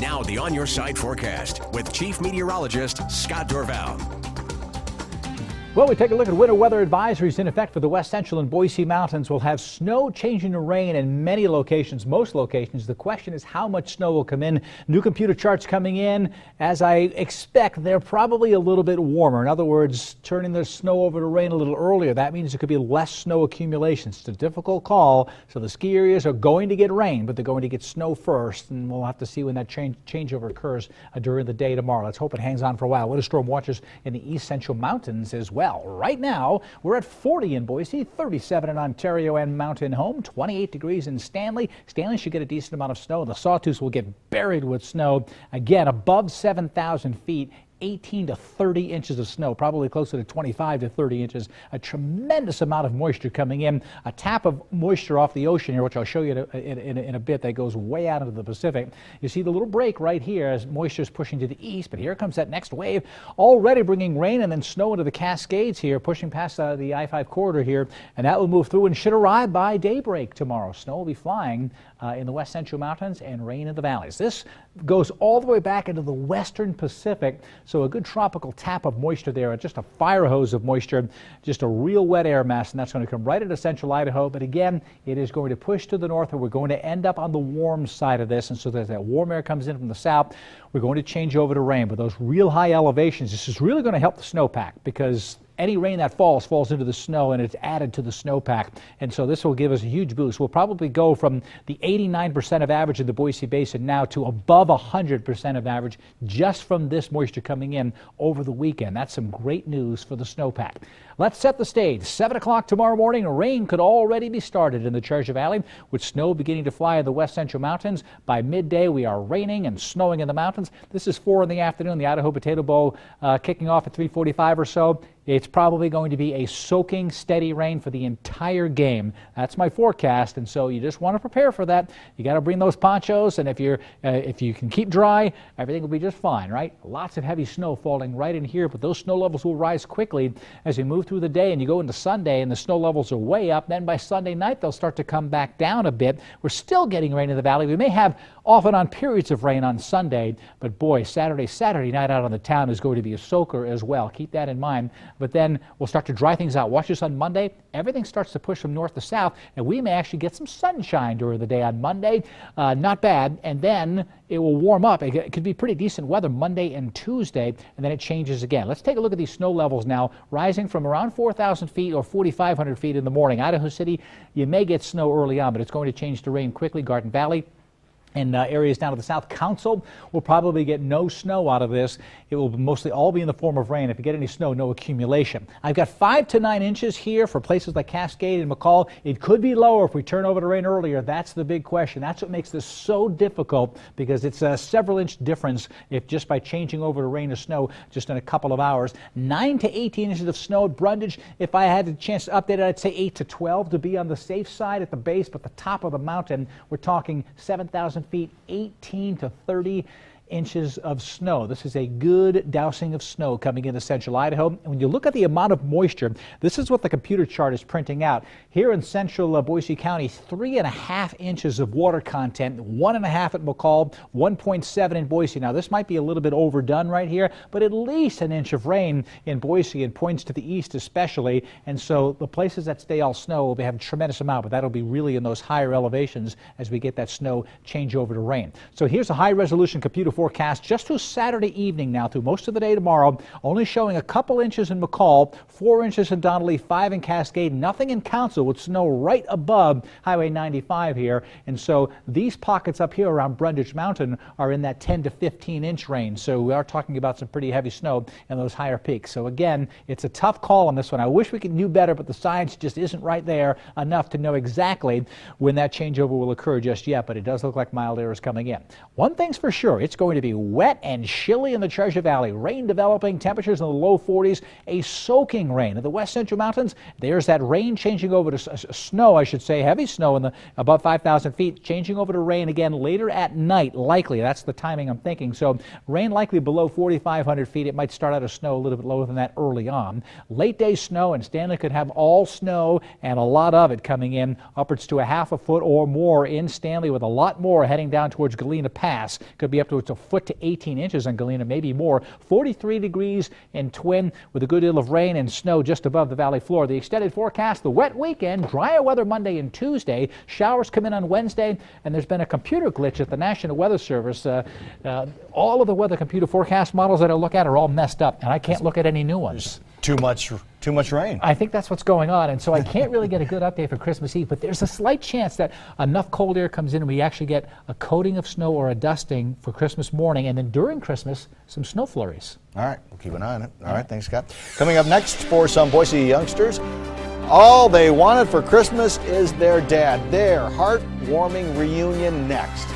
Now the On Your Side forecast with Chief Meteorologist Scott Dorval. Well, we take a look at winter weather advisories in effect for the West Central and Boise Mountains. We'll have snow changing to rain in many locations, most locations. The question is how much snow will come in. New computer charts coming in. As I expect, they're probably a little bit warmer. In other words, turning the snow over to rain a little earlier. That means there could be less snow accumulation. It's a difficult call. So the ski areas are going to get rain, but they're going to get snow first. And we'll have to see when that changeover occurs during the day tomorrow. Let's hope it hangs on for a while. Winter storm watchers in the East Central Mountains as well. Right now, we're at 40 in Boise, 37 in Ontario and Mountain Home, 28 degrees in Stanley. Stanley should get a decent amount of snow. The Sawtooth will get buried with snow. Again, above 7,000 feet. 18 to 30 inches of snow, probably closer to 25 to 30 inches. A tremendous amount of moisture coming in. A tap of moisture off the ocean here, which I'll show you in a bit, that goes way out into the Pacific. You see the little break right here as moisture is pushing to the east, but here comes that next wave, already bringing rain and then snow into the Cascades here, pushing past the I-5 corridor here, and that will move through and should arrive by daybreak tomorrow. Snow will be flying in the West Central Mountains and rain in the valleys. This goes all the way back into the western Pacific, so a good tropical tap of moisture there, just a fire hose of moisture, just a real wet air mass, and that's going to come right into central Idaho. But again, it is going to push to the north, and we're going to end up on the warm side of this. And so as that warm air comes in from the south, we're going to change over to rain. But those real high elevations, this is really going to help the snowpack, because any rain that falls into the snow, and it's added to the snowpack. And so this will give us a huge boost. We'll probably go from the 89% of average in the Boise Basin now to above 100% of average just from this moisture coming in over the weekend. That's some great news for the snowpack. Let's set the stage. 7 o'clock tomorrow morning, rain could already be started in the Treasure Valley, with snow beginning to fly in the West Central Mountains. By midday, we are raining and snowing in the mountains. This is 4 in the afternoon. The Idaho Potato Bowl kicking off at 3:45 or so. It's probably going to be a soaking, steady rain for the entire game. That's my forecast, and so you just want to prepare for that. You got to bring those ponchos, and if you can keep dry, everything will be just fine, right? Lots of heavy snow falling right in here, but those snow levels will rise quickly as we move through the day, and you go into Sunday, and the snow levels are way up. Then by Sunday night, they'll start to come back down a bit. We're still getting rain in the valley. We may have off and on periods of rain on Sunday, but boy, Saturday night out on the town is going to be a soaker as well. Keep that in mind. But then we'll start to dry things out. Watch this on Monday. Everything starts to push from north to south, and we may actually get some sunshine during the day on Monday. Not bad. And then it will warm up. It could be pretty decent weather Monday and Tuesday, and then it changes again. Let's take a look at these snow levels now, rising from around 4,000 feet or 4,500 feet in the morning. Idaho City, you may get snow early on, but it's going to change to rain quickly. Garden Valley and areas down to the south. Council will probably get no snow out of this. It will mostly all be in the form of rain. If you get any snow, no accumulation. I've got 5 to 9 inches here for places like Cascade and McCall. It could be lower if we turn over to rain earlier. That's the big question. That's what makes this so difficult, because it's a several inch difference if just by changing over to rain to snow just in a couple of hours. 9 to 18 inches of snow at Brundage. If I had a chance to update it, I'd say 8 to 12 to be on the safe side at the base, but the top of the mountain, we're talking 7,000 feet, 18 to 30 inches of snow. This is a good dousing of snow coming into central Idaho. And when you look at the amount of moisture, this is what the computer chart is printing out. Here in central Boise County, 3.5 inches of water content, 1.5 at McCall, 1.7 in Boise. Now this might be a little bit overdone right here, but at least an inch of rain in Boise, and points to the east especially. And so the places that stay all snow will have a tremendous amount, but that'll be really in those higher elevations as we get that snow change over to rain. So here's a high resolution computer forecast just through Saturday evening now, through most of the day tomorrow, only showing a couple inches in McCall, 4 inches in Donnelly, 5 in Cascade, nothing in Council, with snow right above Highway 95 here. And so these pockets up here around Brundage Mountain are in that 10 to 15 inch range. So we are talking about some pretty heavy snow in those higher peaks. So again, it's a tough call on this one. I wish we could do better, but the science just isn't right there enough to know exactly when that changeover will occur just yet, but it does look like mild air is coming in. One thing's for sure, it's going to be wet and chilly in the Treasure Valley. Rain developing, temperatures in the low 40s, a soaking rain. In the West Central Mountains, there's that rain changing over to snow, I should say, heavy snow in the above 5,000 feet, changing over to rain again later at night, likely. That's the timing I'm thinking. So rain likely below 4,500 feet. It might start out as snow a little bit lower than that early on. Late day snow, and Stanley could have all snow and a lot of it coming in, upwards to 1/2 foot or more in Stanley, with a lot more heading down towards Galena Pass. Could be up to a foot to 18 inches in Galena, maybe more. 43 degrees in Twin with a good deal of rain and snow just above the valley floor. The extended forecast, the wet weekend, drier weather Monday and Tuesday. Showers come in on Wednesday, and there's been a computer glitch at the National Weather Service. All of the weather computer forecast models that I look at are all messed up, and I can't look at any new ones. Too much rain. I think that's what's going on, and so I can't really get a good update for Christmas Eve, but there's a slight chance that enough cold air comes in and we actually get a coating of snow or a dusting for Christmas morning, and then during Christmas, some snow flurries. All right, we'll keep an eye on it. All right, thanks, Scott. Coming up next for some Boise youngsters, all they wanted for Christmas is their dad. Their heartwarming reunion next.